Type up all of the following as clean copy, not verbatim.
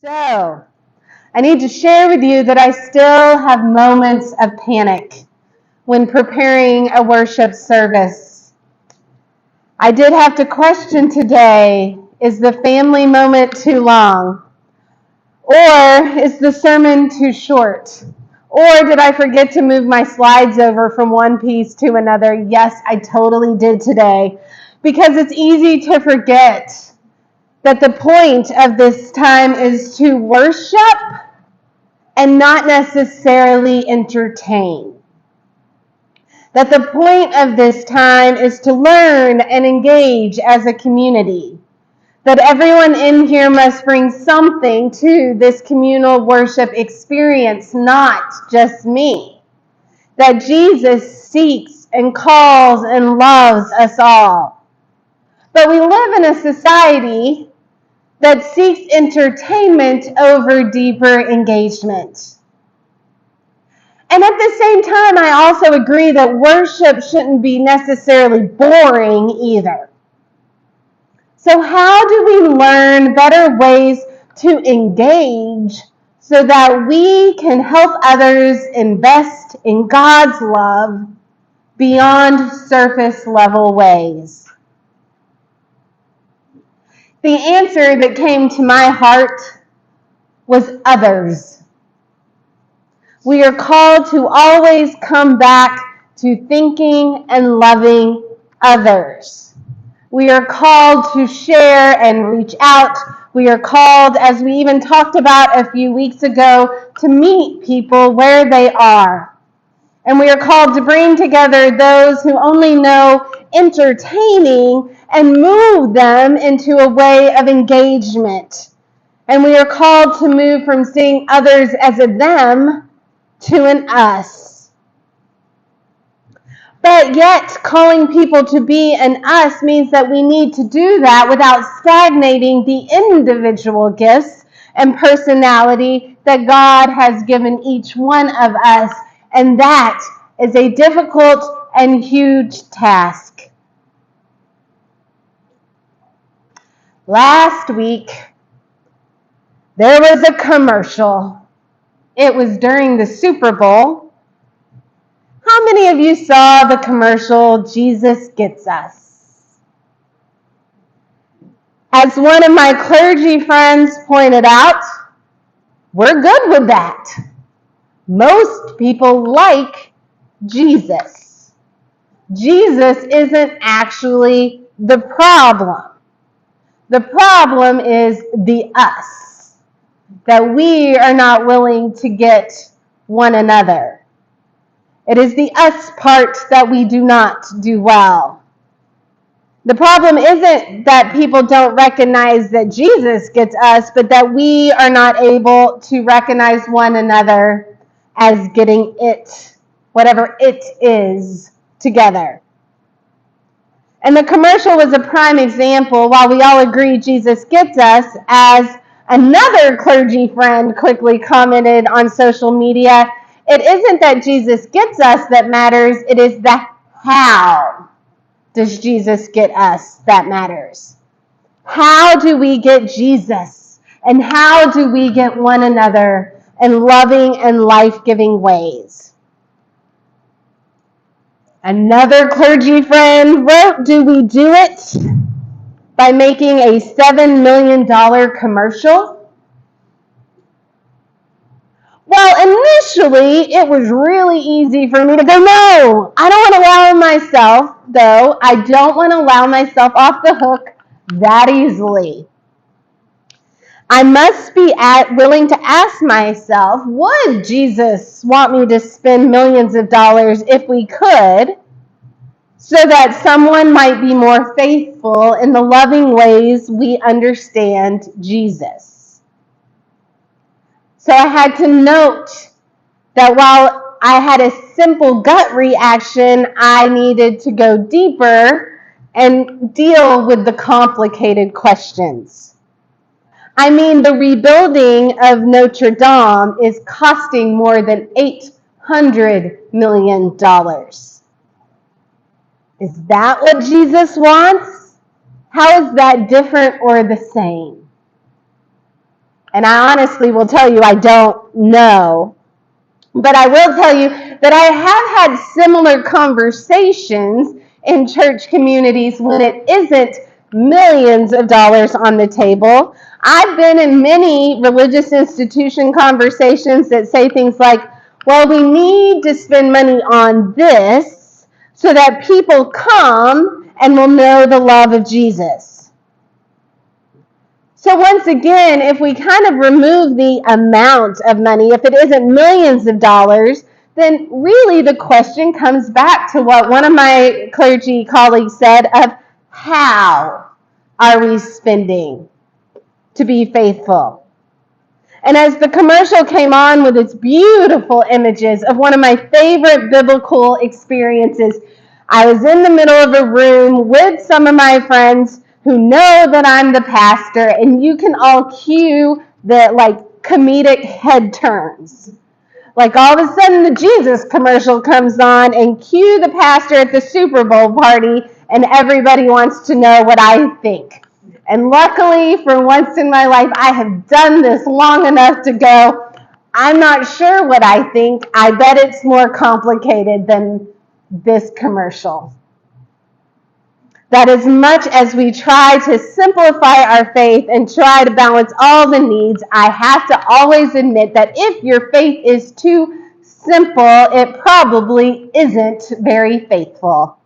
So, I need to share with you that I still have moments of panic when preparing a worship service. I did have to question today, is the family moment too long? Or is the sermon too short? Or did I forget to move my slides over from one piece to another? Yes, I totally did today, because it's easy to forget that the point of this time is to worship and not necessarily entertain. That the point of this time is to learn and engage as a community. That everyone in here must bring something to this communal worship experience, not just me. That Jesus seeks and calls and loves us all. But we live in a society that seeks entertainment over deeper engagement. And at the same time, I also agree that worship shouldn't be necessarily boring either. So how do we learn better ways to engage so that we can help others invest in God's love beyond surface level ways? The answer that came to my heart was others. We are called to always come back to thinking and loving others. We are called to share and reach out. We are called, as we even talked about a few weeks ago, to meet people where they are. And we are called to bring together those who only know entertaining and move them into a way of engagement. And we are called to move from seeing others as a them to an us. But yet, calling people to be an us means that we need to do that without stagnating the individual gifts and personality that God has given each one of us. And that is a difficult and huge task. Last week, there was a commercial. It was during the Super Bowl. How many of you saw the commercial, Jesus Gets Us? As one of my clergy friends pointed out, we're good with that. Most people like Jesus. Jesus isn't actually the problem. The problem is the us, that we are not willing to get one another. It is the us part that we do not do well. The problem isn't that people don't recognize that Jesus gets us, but that we are not able to recognize one another as getting it, whatever it is, together. And the commercial was a prime example. While we all agree Jesus gets us, as another clergy friend quickly commented on social media, it isn't that Jesus gets us that matters, it is the how does Jesus get us that matters. How do we get Jesus? And how do we get one another in loving and life-giving ways? Another clergy friend wrote, do we do it by making a $7 million commercial? Well, initially, it was really easy for me to go, no, I don't want to allow myself, though, I don't want to allow myself off the hook that easily. I must be willing to ask myself, would Jesus want me to spend millions of dollars if we could, so that someone might be more faithful in the loving ways we understand Jesus? So I had to note that while I had a simple gut reaction, I needed to go deeper and deal with the complicated questions. I mean, the rebuilding of Notre Dame is costing more than $800 million. Is that what Jesus wants? How is that different or the same? And I honestly will tell you I don't know. But I will tell you that I have had similar conversations in church communities when it isn't millions of dollars on the table. I've been in many religious institution conversations that say things like, well, we need to spend money on this so that people come and will know the love of Jesus. So once again, if we kind of remove the amount of money, if it isn't millions of dollars, then really the question comes back to what one of my clergy colleagues said of how are we spending to be faithful? And as the commercial came on with its beautiful images of one of my favorite biblical experiences, I was in the middle of a room with some of my friends who know that I'm the pastor, and you can all cue the comedic head turns. Like all of a sudden the Jesus commercial comes on and cue the pastor at the Super Bowl party, and everybody wants to know what I think. And luckily, for once in my life, I have done this long enough to go, I'm not sure what I think. I bet it's more complicated than this commercial. That as much as we try to simplify our faith and try to balance all the needs, I have to always admit that if your faith is too simple, it probably isn't very faithful.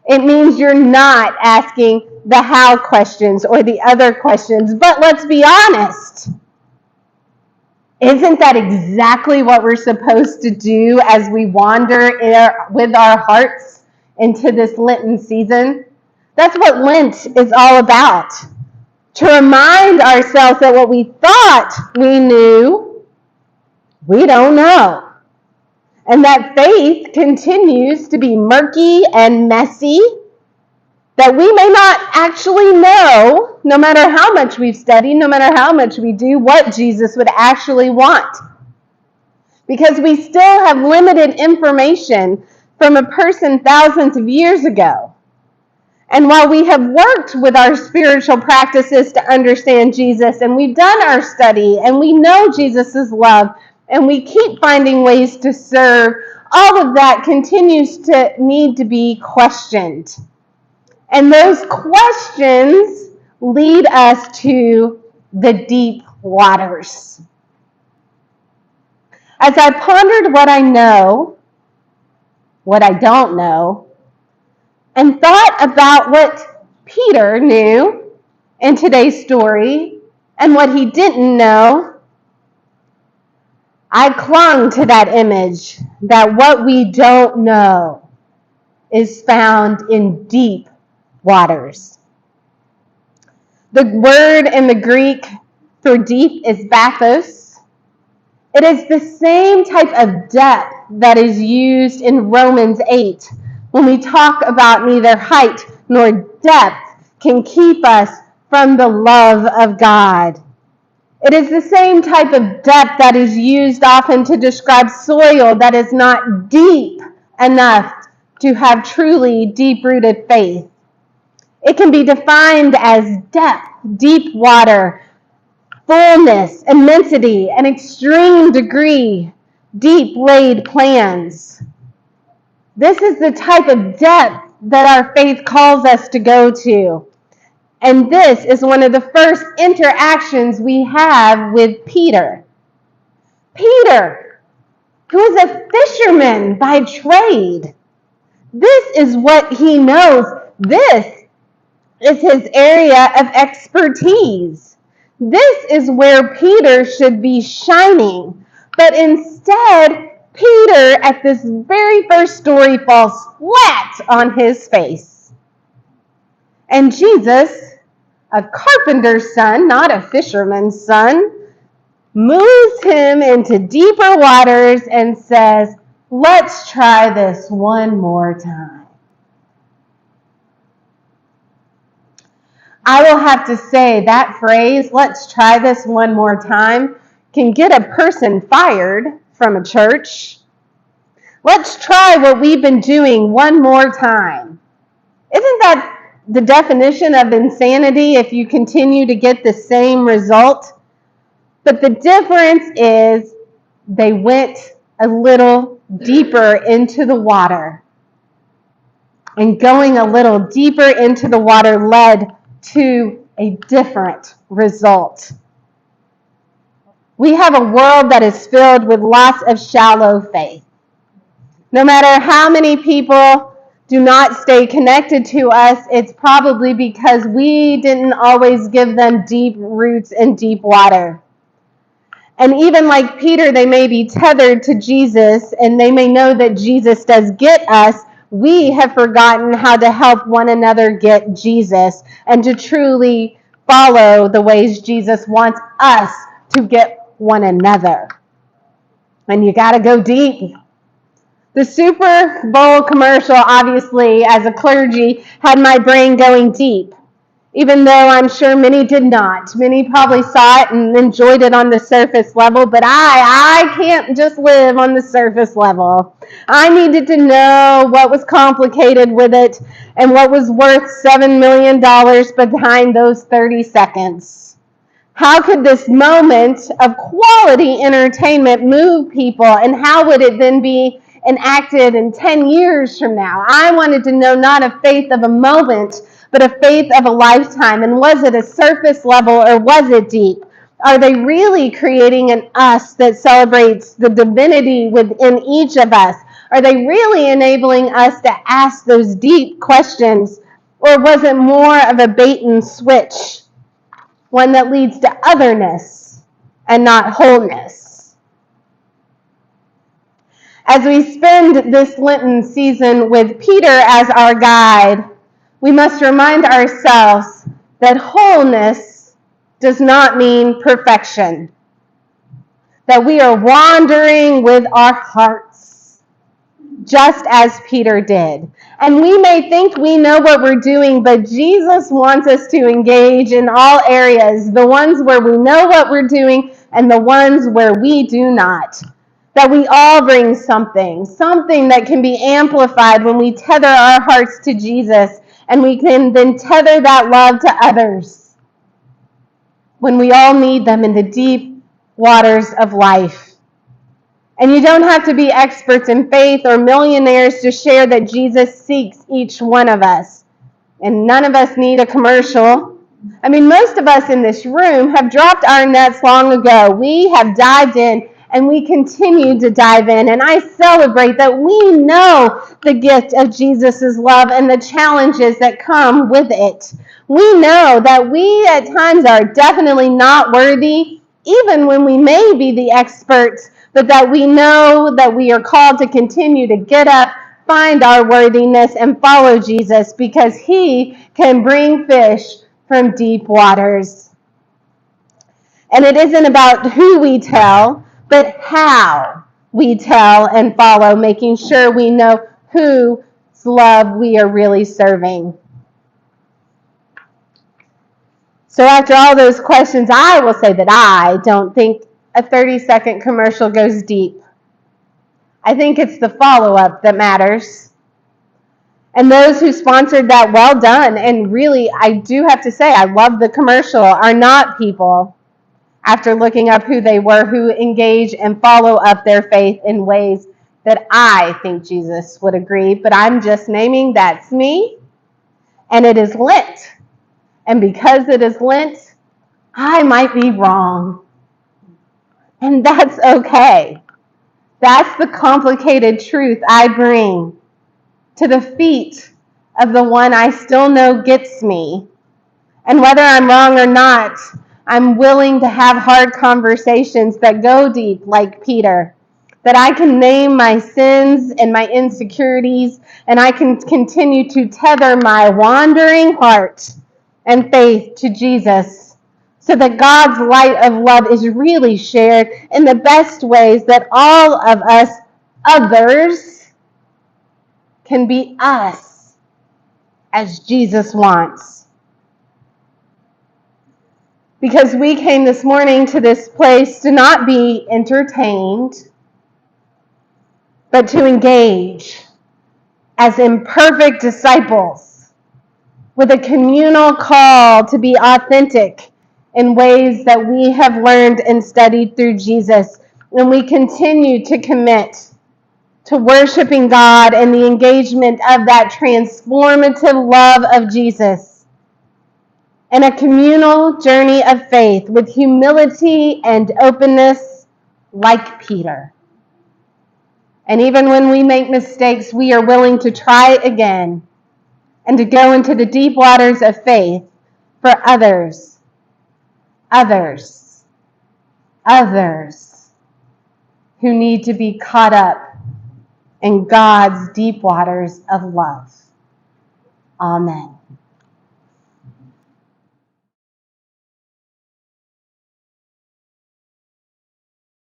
It means you're not asking the how questions or the other questions. But let's be honest. Isn't that exactly what we're supposed to do as we wander with our hearts into this Lenten season? That's what Lent is all about. To remind ourselves that what we thought we knew, we don't know. And that faith continues to be murky and messy, that we may not actually know, no matter how much we've studied, no matter how much we do, what Jesus would actually want. Because we still have limited information from a person thousands of years ago. And while we have worked with our spiritual practices to understand Jesus, and we've done our study, and we know Jesus' love, and we keep finding ways to serve, all of that continues to need to be questioned. And those questions lead us to the deep waters. As I pondered what I know, what I don't know, and thought about what Peter knew in today's story and what he didn't know, I clung to that image that what we don't know is found in deep waters. The word in the Greek for deep is bathos. It is the same type of depth that is used in Romans 8 when we talk about neither height nor depth can keep us from the love of God. It is the same type of depth that is used often to describe soil that is not deep enough to have truly deep-rooted faith. It can be defined as depth, deep water, fullness, immensity, an extreme degree, deep laid plans. This is the type of depth that our faith calls us to go to. And this is one of the first interactions we have with Peter. Peter, who is a fisherman by trade. This is what he knows. This is his area of expertise. This is where Peter should be shining. But instead, Peter, at this very first story, falls flat on his face. And Jesus, a carpenter's son, not a fisherman's son, moves him into deeper waters and says, let's try this one more time. I will have to say that phrase, let's try this one more time, can get a person fired from a church. Let's try what we've been doing one more time. Isn't that the definition of insanity if you continue to get the same result? But the difference is they went a little deeper into the water. And going a little deeper into the water led to a different result. We have a world that is filled with lots of shallow faith. No matter how many people do not stay connected to us, it's probably because we didn't always give them deep roots and deep water. And even like Peter, they may be tethered to Jesus, and they may know that Jesus does get us. We have forgotten how to help one another get Jesus and to truly follow the ways Jesus wants us to get one another. And you got to go deep. The Super Bowl commercial, obviously, as a clergy, had my brain going deep, even though I'm sure many did not. Many probably saw it and enjoyed it on the surface level, but I can't just live on the surface level. I needed to know what was complicated with it and what was worth $7 million behind those 30 seconds. How could this moment of quality entertainment move people, and how would it then be enacted in 10 years from now? I wanted to know not a faith of a moment, but a faith of a lifetime. And was it a surface level or was it deep? Are they really creating an us that celebrates the divinity within each of us? Are they really enabling us to ask those deep questions? Or was it more of a bait and switch? One that leads to otherness and not wholeness. As we spend this Lenten season with Peter as our guide, we must remind ourselves that wholeness does not mean perfection. That we are wandering with our hearts, just as Peter did. And we may think we know what we're doing, but Jesus wants us to engage in all areas, the ones where we know what we're doing and the ones where we do not. That we all bring something that can be amplified when we tether our hearts to Jesus, and we can then tether that love to others when we all need them in the deep waters of life. And you don't have to be experts in faith or millionaires to share that Jesus seeks each one of us. And none of us need a commercial. I mean, most of us in this room have dropped our nets long ago. We have dived in, and we continue to dive in. And I celebrate that we know the gift of Jesus' love and the challenges that come with it. We know that we at times are definitely not worthy, even when we may be the experts, but that we know that we are called to continue to get up, find our worthiness, and follow Jesus, because he can bring fish from deep waters. And it isn't about who we tell, but how we tell and follow, making sure we know whose love we are really serving. So after all those questions, I will say that I don't think a 30-second commercial goes deep. I think it's the follow-up that matters. And those who sponsored that, well done. And really, I do have to say, I love the commercial, are not people, after looking up who they were, who engage and follow up their faith in ways that I think Jesus would agree. But I'm just naming that's me. And it is Lent. And because it is Lent, I might be wrong. And that's okay. That's the complicated truth I bring to the feet of the one I still know gets me. And whether I'm wrong or not, I'm willing to have hard conversations that go deep like Peter, that I can name my sins and my insecurities, and I can continue to tether my wandering heart and faith to Jesus, so that God's light of love is really shared in the best ways, that all of us others can be us as Jesus wants. Because we came this morning to this place to not be entertained, but to engage as imperfect disciples with a communal call to be authentic in ways that we have learned and studied through Jesus. And we continue to commit to worshiping God and the engagement of that transformative love of Jesus in a communal journey of faith with humility and openness like Peter. And even when we make mistakes, we are willing to try again and to go into the deep waters of faith for others, others, others who need to be caught up in God's deep waters of love. Amen.